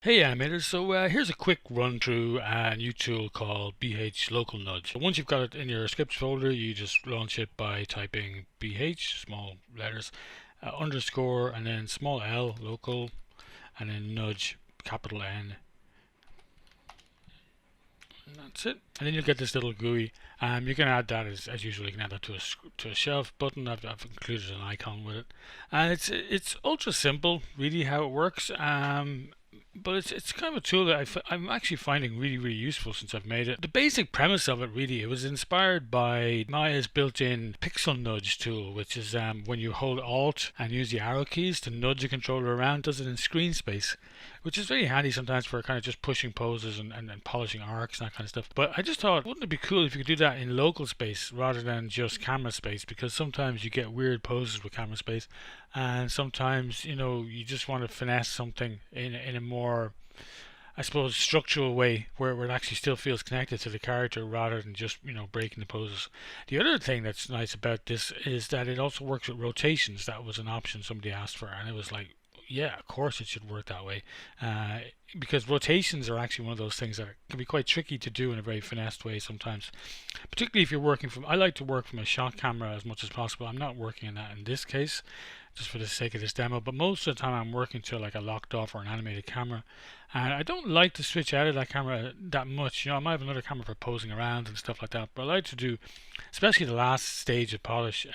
Hey animators, so here's a quick run through a new tool called BH Local Nudge. Once you've got it in your scripts folder, you just launch it by typing BH, small letters, underscore, and then small l, local, and then nudge, capital N. And that's it. And then you'll get this little GUI. You can add that as usual. You can add that to a shelf button. I've included an icon with it, and it's ultra simple, really how it works. But it's kind of a tool that I'm actually finding really useful since I've made it. The basic premise of it really it was inspired by Maya's built-in pixel nudge tool, which is when you hold Alt and use the arrow keys to nudge the controller around, does it in screen space, which is very handy sometimes for kind of just pushing poses and polishing arcs and that kind of stuff. But I just thought, wouldn't it be cool if you could do that in local space rather than just camera space? Because sometimes you get weird poses with camera space, and sometimes you just want to finesse something in a more, I suppose, structural way where it actually still feels connected to the character rather than just breaking the poses. The other thing that's nice about this is that it also works with rotations. That was an option somebody asked for, and it was like, yeah, of course it should work that way. Uh, because rotations are actually one of those things that can be quite tricky to do in a very finessed way sometimes. Particularly if you're working from, I like to work from a shot camera as much as possible. I'm not working in that in this case, just for the sake of this demo, but most of the time I'm working to like a locked off or an animated camera, and I don't like to switch out of that camera that much. I might have another camera for posing around and stuff like that, but I like to do, especially the last stage of polish,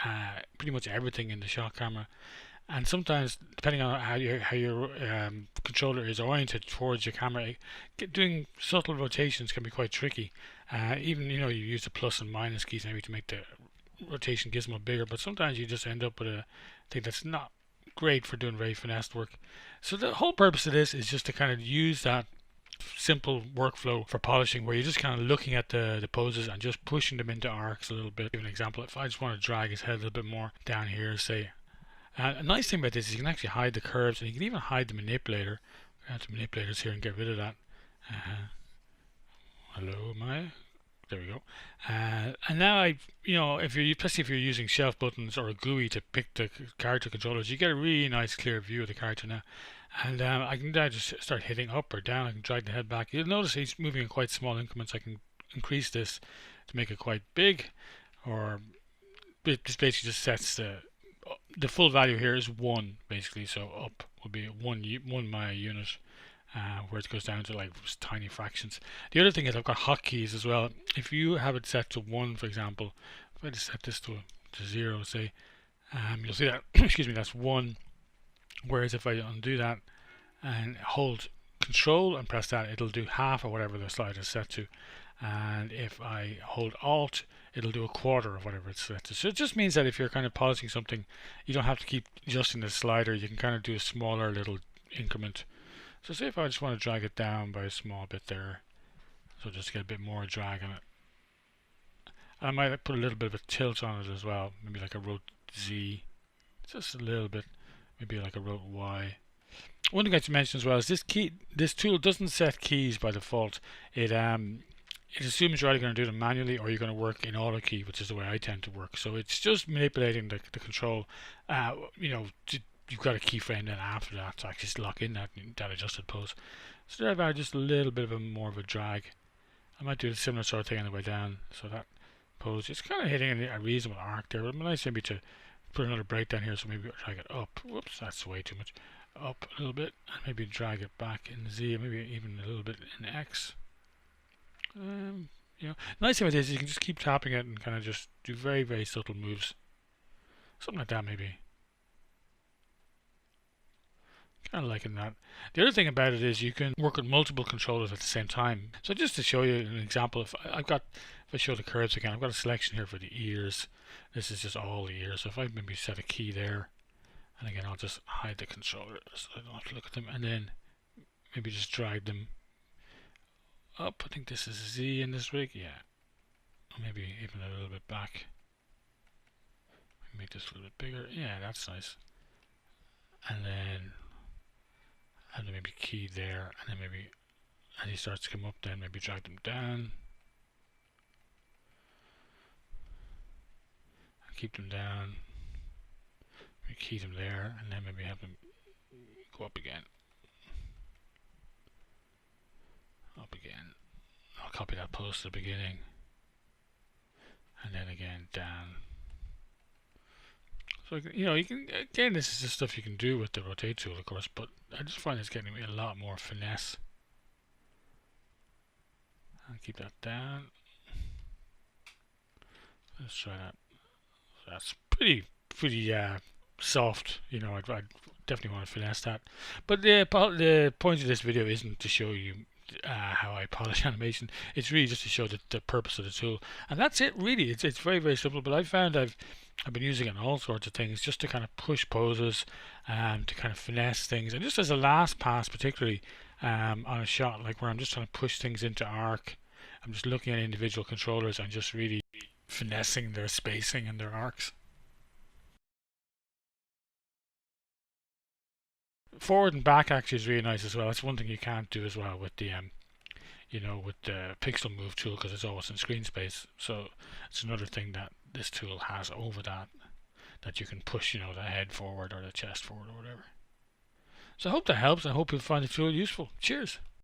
pretty much everything in the shot camera. And sometimes, depending on how your controller is oriented towards your camera, doing subtle rotations can be quite tricky. Even you use the plus and minus keys maybe to make the rotation gizmo bigger, but sometimes you just end up with a thing that's not great for doing very finessed work. So the whole purpose of this is just to kind of use that simple workflow for polishing where you're just kind of looking at the poses and just pushing them into arcs a little bit. Give an example. If I just want to drag his head a little bit more down here, say, a nice thing about this is you can actually hide the curves and you can even hide the manipulator. Go to manipulators here and get rid of that. Uh, Hello, Maya. There we go. And now if you're especially if you're using shelf buttons or a GUI to pick the character controllers, you get a really nice clear view of the character now. And I can now just start hitting up or down. I can drag the head back. You'll notice he's moving in quite small increments. I can increase this to make it quite big, or this basically just sets the full value here is 1 basically. So up would be one Maya unit. Where it goes down to like tiny fractions. The other thing is I've got hotkeys as well. If you have it set to 1, for example, if I just set this to 0, say, you'll see that, excuse me, that's 1. Whereas if I undo that and hold Control and press that, it'll do half or whatever the slide is set to. And if I hold Alt, it'll do a quarter of whatever it's set to. So it just means that if you're kind of polishing something, you don't have to keep adjusting the slider. You can kind of do a smaller little increment. So say if I just want to drag it down by a small bit there, so just get a bit more drag on it. And I might put a little bit of a tilt on it as well, maybe like a rot Z, just a little bit, maybe like a rot Y. One thing I should mention as well is this tool doesn't set keys by default. It assumes you're either going to do them manually or you're going to work in auto key, which is the way I tend to work. So it's just manipulating the control, you've got a keyframe then after that to actually lock in that adjusted pose. So there I've added just a little bit of more of a drag. I might do a similar sort of thing on the way down. So that pose, it's kind of hitting a reasonable arc there. But it'd be nice maybe to put another breakdown here, so maybe I'll drag it up. Whoops, that's way too much. Up a little bit, and maybe drag it back in Z, maybe even a little bit in X. Nice thing with this is you can just keep tapping it and kind of just do very subtle moves. Something like that maybe. Kind of liking that. The other thing about it is you can work with multiple controllers at the same time. So just to show you an example, if I show the curves again, I've got a selection here for the ears. This is just all the ears. So if I maybe set a key there, and again I'll just hide the controller so I don't have to look at them, and then maybe just drag them up. I think this is Z in this rig, yeah. Or maybe even a little bit back. Make this a little bit bigger. Yeah, that's nice. And then maybe key there, and then maybe as he starts to come up, then maybe drag them down, and keep them down, maybe key them there, and then maybe have them go up again. copy that post at the beginning, and then again down. So you can, again, this is just stuff you can do with the rotate tool, of course, but I just find it's getting me a lot more finesse. I'll keep that down. Let's try that. That's pretty soft. I'd definitely want to finesse that. But the point of this video isn't to show you how I polish animation. It's really just to show the purpose of the tool, and that's it. Really, it's very, very simple. But I found I've been using it in all sorts of things, just to kind of push poses, to kind of finesse things, and just as a last pass, particularly on a shot like where I'm just trying to push things into arc. I'm just looking at individual controllers and just really finessing their spacing and their arcs. Forward and back actually is really nice as well. That's one thing you can't do as well with the with the pixel move tool, because it's always in screen space. So it's another thing that this tool has over that you can push the head forward or the chest forward or whatever. So I hope that helps. I hope you'll find the tool useful. Cheers.